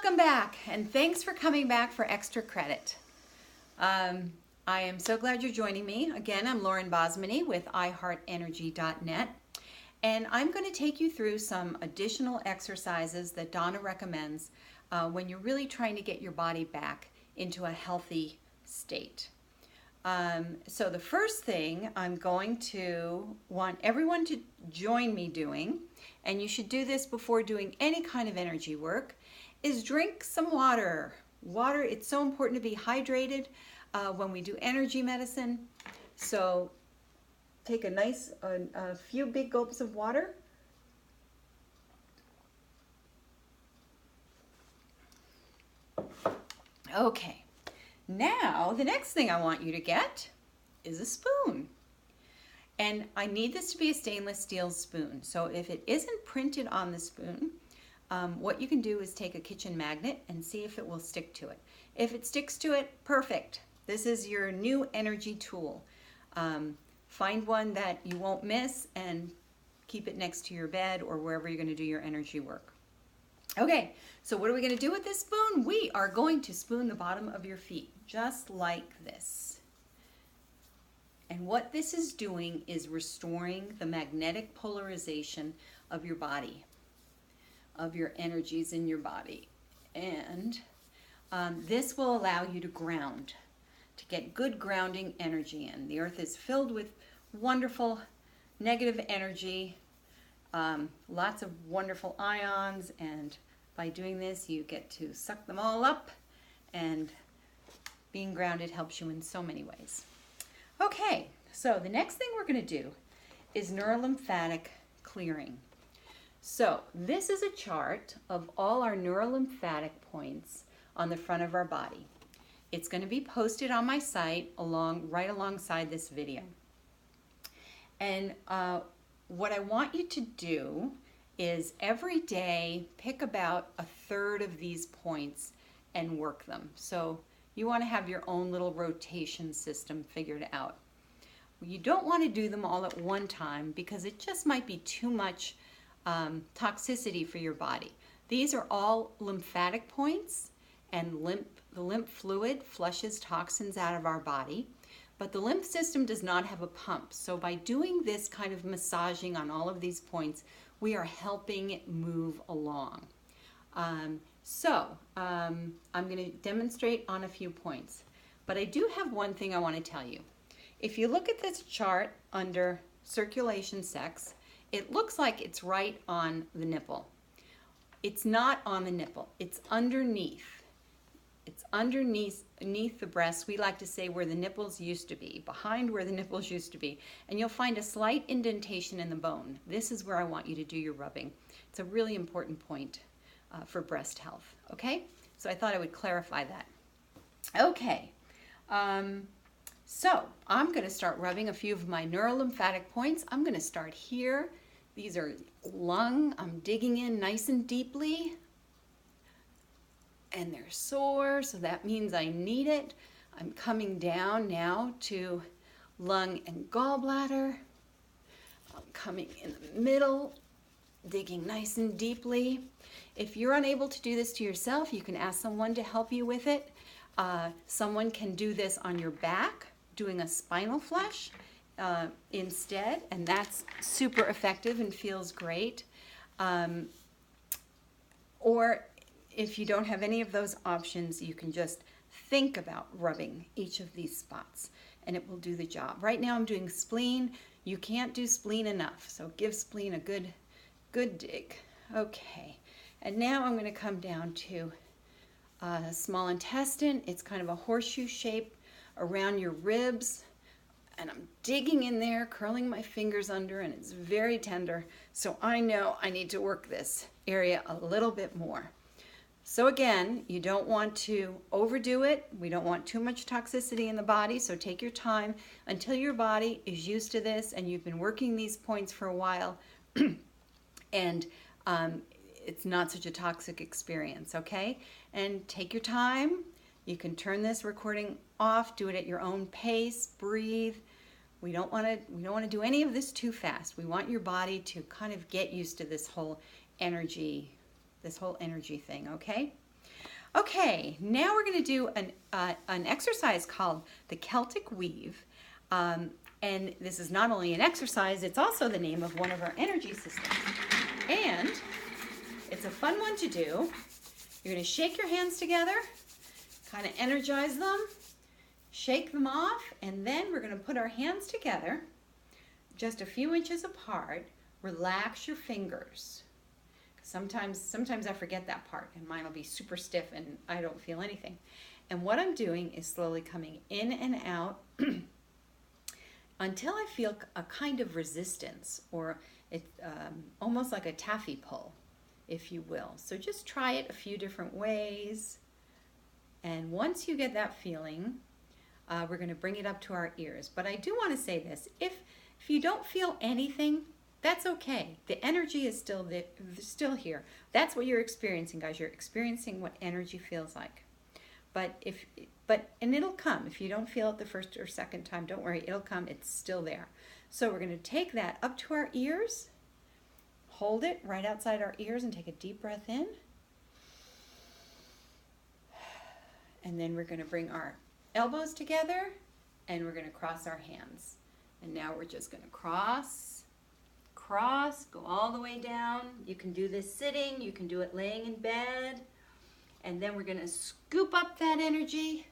Welcome back, and thanks for coming back for extra credit. I am so glad you're joining me. Again, I'm Lauren Bosmany with iHeartEnergy.net, and I'm going to take you through some additional exercises that Donna recommends when you're really trying to get your body back into a healthy state. So the first thing I'm going to want everyone to join me doing, and you should do this before doing any kind of energy work, is drink some water. Water, it's so important to be hydrated when we do energy medicine. So take a few big gulps of water. Okay, now the next thing I want you to get is a spoon. And I need this to be a stainless steel spoon. So if it isn't printed on the spoon, what you can do is take a kitchen magnet and see if it will stick to it. If it sticks to it, perfect. This is your new energy tool. Find one that you won't miss and keep it next to your bed or wherever you're going to do your energy work. Okay, so what are we going to do with this spoon? We are going to spoon the bottom of your feet, just like this. And what this is doing is restoring the magnetic polarization of your body, of your energies in your body. And this will allow you to ground, to get good grounding energy in. The earth is filled with wonderful negative energy, lots of wonderful ions, and by doing this you get to suck them all up, and being grounded helps you in so many ways. Okay, so the next thing we're going to do is neurolymphatic clearing. So this is a chart of all our neurolymphatic points on the front of our body. It's going to be posted on my site right alongside this video. And what I want you to do is every day pick about a third of these points and work them. So you want to have your own little rotation system figured out. You don't want to do them all at one time because it just might be too much toxicity for your body. These are all lymphatic points, and the lymph fluid flushes toxins out of our body, but the lymph system does not have a pump. So by doing this kind of massaging on all of these points, we are helping it move along. I'm going to demonstrate on a few points, but I do have one thing I want to tell you. If you look at this chart under circulation sex, it looks like it's right on the nipple. It's not on the nipple. It's underneath. It's underneath the breast. We like to say where the nipples used to be, behind where the nipples used to be. And you'll find a slight indentation in the bone. This is where I want you to do your rubbing. It's a really important point for breast health. Okay? So I thought I would clarify that. Okay. So I'm going to start rubbing a few of my neurolymphatic points. I'm going to start here. These are lung. I'm digging in nice and deeply. And they're sore, so that means I need it. I'm coming down now to lung and gallbladder. I'm coming in the middle, digging nice and deeply. If you're unable to do this to yourself, you can ask someone to help you with it. Someone can do this on your back, doing a spinal flush instead, and that's super effective and feels great. Or if you don't have any of those options, you can just think about rubbing each of these spots and it will do the job. Right now I'm doing spleen. You can't do spleen enough, so give spleen a good dig. Okay, and now I'm going to come down to small intestine. It's kind of a horseshoe shape around your ribs, and I'm digging in there, curling my fingers under, and it's very tender, so I know I need to work this area a little bit more. So again, you don't want to overdo it. We don't want too much toxicity in the body, so take your time until your body is used to this and you've been working these points for a while and it's not such a toxic experience, okay? And take your time. You can turn this recording off, do it at your own pace, breathe. We don't want to do any of this too fast. We want your body to kind of get used to this whole energy thing, okay? Okay, now we're going to do an exercise called the Celtic Weave. And this is not only an exercise, it's also the name of one of our energy systems. And it's a fun one to do. You're going to shake your hands together, kind of energize them, shake them off, and then we're going to put our hands together just a few inches apart. Relax your fingers. Sometimes I forget that part, and mine will be super stiff and I don't feel anything. And what I'm doing is slowly coming in and out until I feel a kind of resistance, or almost like a taffy pull, if you will. So just try it a few different ways. And once you get that feeling, we're going to bring it up to our ears. But I do want to say this. If you don't feel anything, that's okay. The energy is still here. That's what you're experiencing, guys. You're experiencing what energy feels like. And it'll come. If you don't feel it the first or second time, don't worry. It'll come. It's still there. So we're going to take that up to our ears. Hold it right outside our ears and take a deep breath in. And then we're going to bring our elbows together and we're going to cross our hands. And now we're just going to cross, go all the way down. You can do this sitting, you can do it laying in bed. And then we're going to scoop up that energy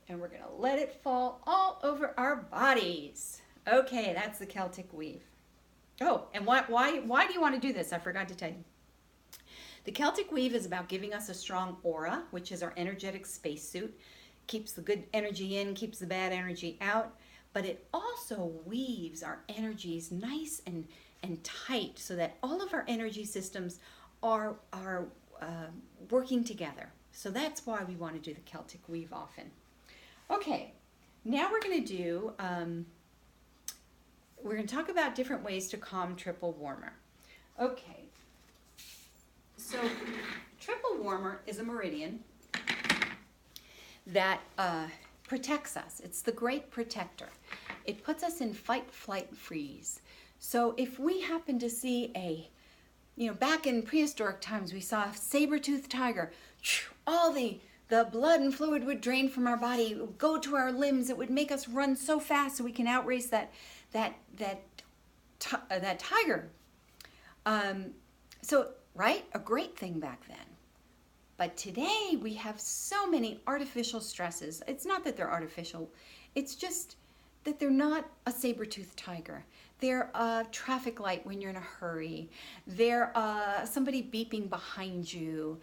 and we're going to let it fall all over our bodies. Okay, that's the Celtic Weave. Oh, and why do you want to do this? I forgot to tell you. The Celtic Weave is about giving us a strong aura, which is our energetic spacesuit. Keeps the good energy in, keeps the bad energy out. But it also weaves our energies nice and tight so that all of our energy systems are working together. So that's why we want to do the Celtic Weave often. Okay, now we're going to do, we're going to talk about different ways to calm triple warmer. Okay, so triple warmer is a meridian that protects us. It's the great protector. It puts us in fight, flight, freeze. So if we happen to see back in prehistoric times, we saw a saber-toothed tiger, all the blood and fluid would drain from our body, it would go to our limbs, it would make us run so fast so we can outrace that tiger. Right? A great thing back then. But today we have so many artificial stresses. It's not that they're artificial, it's just that they're not a saber-toothed tiger. They're a traffic light when you're in a hurry. They're somebody beeping behind you,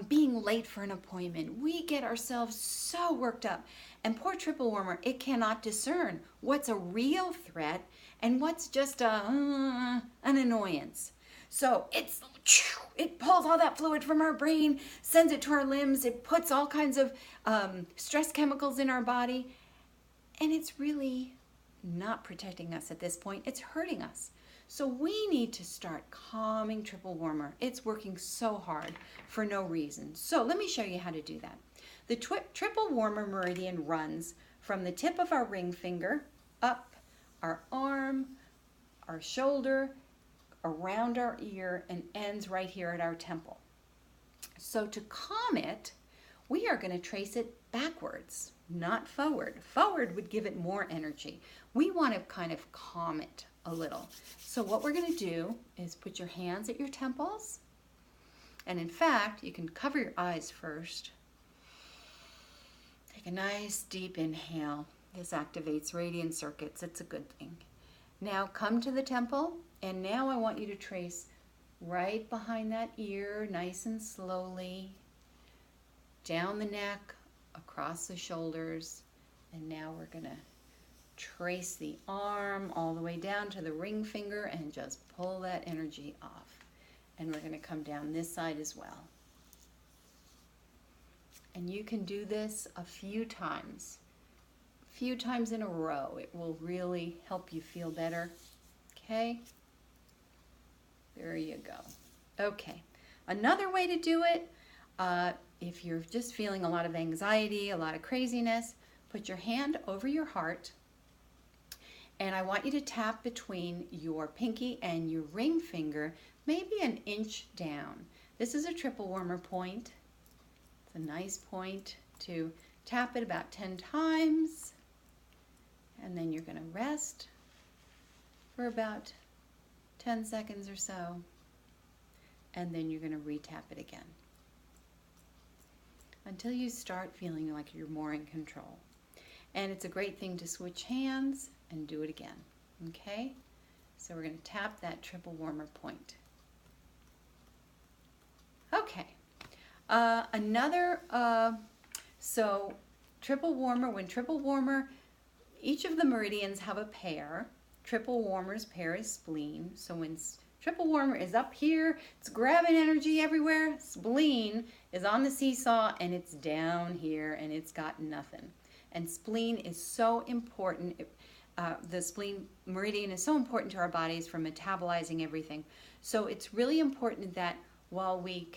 being late for an appointment. We get ourselves so worked up. And poor triple warmer, it cannot discern what's a real threat and what's just an annoyance. So it pulls all that fluid from our brain, sends it to our limbs, it puts all kinds of stress chemicals in our body, and it's really not protecting us at this point. It's hurting us. So we need to start calming triple warmer. It's working so hard for no reason. So let me show you how to do that. The triple warmer meridian runs from the tip of our ring finger up our arm, our shoulder, around our ear, and ends right here at our temple. So to calm it, we are going to trace it backwards, not forward. Forward would give it more energy. We want to kind of calm it a little. So what we're going to do is put your hands at your temples. And in fact, you can cover your eyes first. Take a nice deep inhale. This activates radiant circuits. It's a good thing. Now come to the temple, and now I want you to trace right behind that ear, nice and slowly, down the neck, across the shoulders, and now we're going to trace the arm all the way down to the ring finger and just pull that energy off. And we're going to come down this side as well. And you can do this a few times in a row. It will really help you feel better. Okay? There you go. Okay. Another way to do it, if you're just feeling a lot of anxiety, a lot of craziness, put your hand over your heart, and I want you to tap between your pinky and your ring finger, maybe an inch down. This is a triple warmer point. It's a nice point to tap it about 10 times, and then you're going to rest for about 10 seconds or so, and then you're going to re-tap it again until you start feeling like you're more in control. And it's a great thing to switch hands and do it again. Okay? So we're going to tap that triple warmer point. Okay. So triple warmer, when triple warmer, each of the meridians have a pair. Triple warmer's pair is spleen. So when triple warmer is up here, it's grabbing energy everywhere. Spleen is on the seesaw and it's down here and it's got nothing. And spleen is so important. The spleen meridian is so important to our bodies for metabolizing everything. So it's really important that while we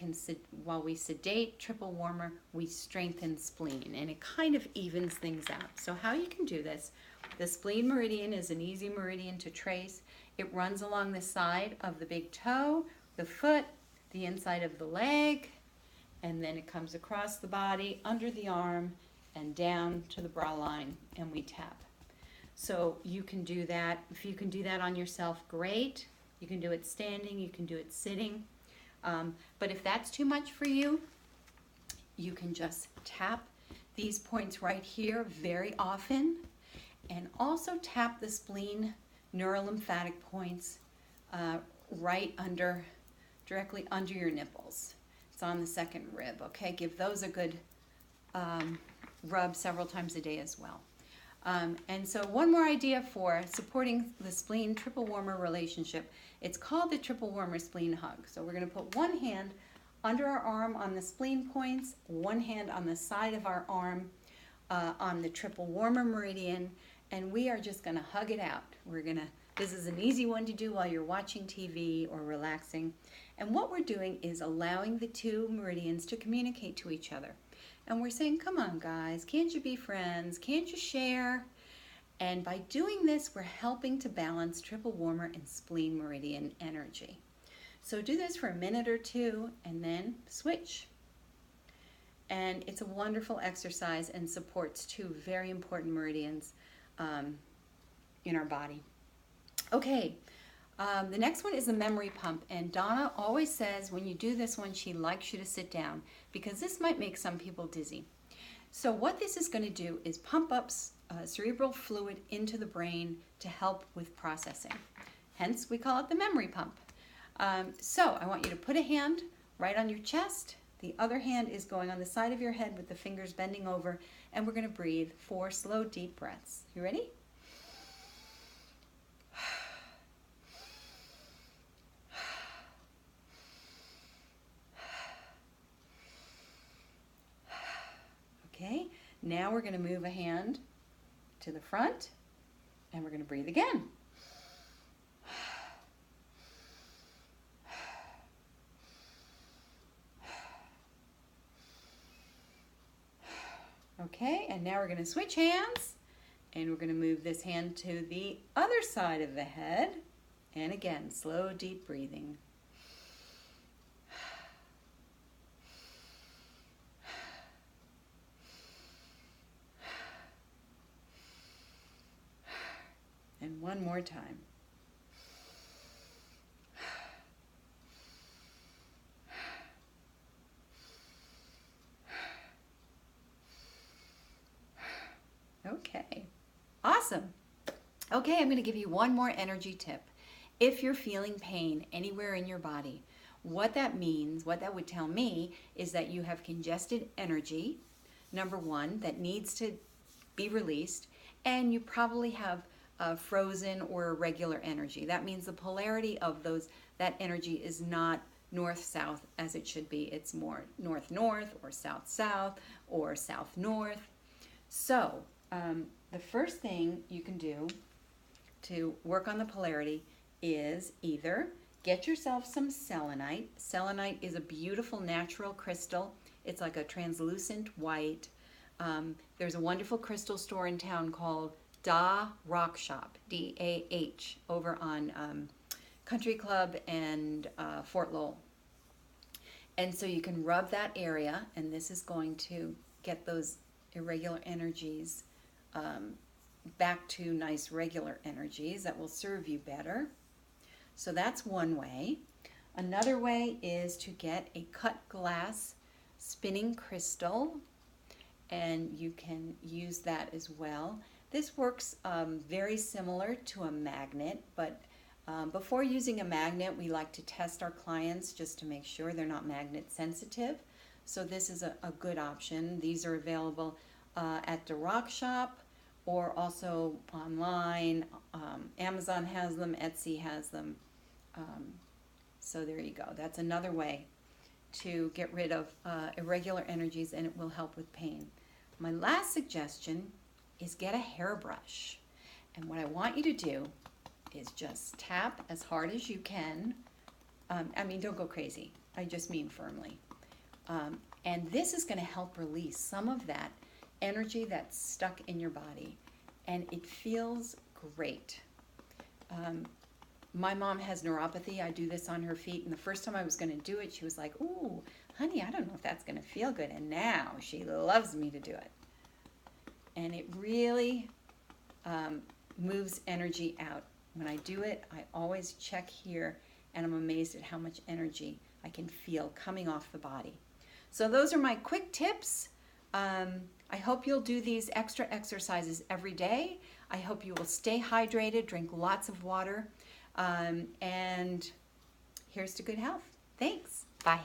sedate triple warmer, we strengthen spleen, and it kind of evens things out. So how you can do this, the spleen meridian is an easy meridian to trace. It runs along the side of the big toe, the foot, the inside of the leg, and then it comes across the body, under the arm, and down to the bra line, and we tap. So you can do that. If you can do that on yourself, great. You can do it standing, you can do it sitting. But if that's too much for you, you can just tap these points right here very often, and also tap the spleen neurolymphatic points directly under your nipples. It's on the second rib, okay? Give those a good rub several times a day as well. And so one more idea for supporting the spleen triple warmer relationship. It's called the triple warmer spleen hug. So we're going to put one hand under our arm on the spleen points, one hand on the side of our arm on the triple warmer meridian, and we are just going to hug it out. This is an easy one to do while you're watching TV or relaxing. And what we're doing is allowing the two meridians to communicate to each other. And we're saying, come on guys, can't you be friends? Can't you share? And by doing this, we're helping to balance triple warmer and spleen meridian energy. So do this for a minute or two and then switch. And it's a wonderful exercise and supports two very important meridians in our body. Okay, the next one is the memory pump, and Donna always says when you do this one, she likes you to sit down because this might make some people dizzy. So what this is going to do is pump up cerebral fluid into the brain to help with processing. Hence, we call it the memory pump. So I want you to put a hand right on your chest. The other hand is going on the side of your head with the fingers bending over, and we're going to breathe 4 slow, deep breaths. You ready? Okay, now we're going to move a hand to the front, and we're going to breathe again. Okay, and now we're going to switch hands, and we're going to move this hand to the other side of the head, and again, slow, deep breathing. And one more time. Okay, awesome. Okay, I'm going to give you one more energy tip. If you're feeling pain anywhere in your body, what that means, what that would tell me, is that you have congested energy, number one, that needs to be released, and you probably have frozen or irregular energy. That means the polarity of that energy is not north-south as it should be. It's more north-north or south-south or south-north. So the first thing you can do to work on the polarity is either get yourself some selenite. Selenite is a beautiful natural crystal. It's like a translucent white. There's a wonderful crystal store in town called Dah Rock Shop, D-A-H, over on Country Club and Fort Lowell. And so you can rub that area, and this is going to get those irregular energies back to nice regular energies that will serve you better. So that's one way. Another way is to get a cut glass spinning crystal, and you can use that as well. This works very similar to a magnet, but before using a magnet, we like to test our clients just to make sure they're not magnet sensitive. So this is a good option. These are available at the Rock Shop or also online. Amazon has them, Etsy has them. So there you go. That's another way to get rid of irregular energies, and it will help with pain. My last suggestion is get a hairbrush. And what I want you to do is just tap as hard as you can. I mean, don't go crazy. I just mean firmly. And this is going to help release some of that energy that's stuck in your body. And it feels great. My mom has neuropathy. I do this on her feet. And the first time I was going to do it, she was like, ooh, honey, I don't know if that's going to feel good. And now she loves me to do it. And it really moves energy out. When I do it, I always check here, and I'm amazed at how much energy I can feel coming off the body. So those are my quick tips. I hope you'll do these extra exercises every day. I hope you will stay hydrated, drink lots of water, and here's to good health. Thanks. Bye.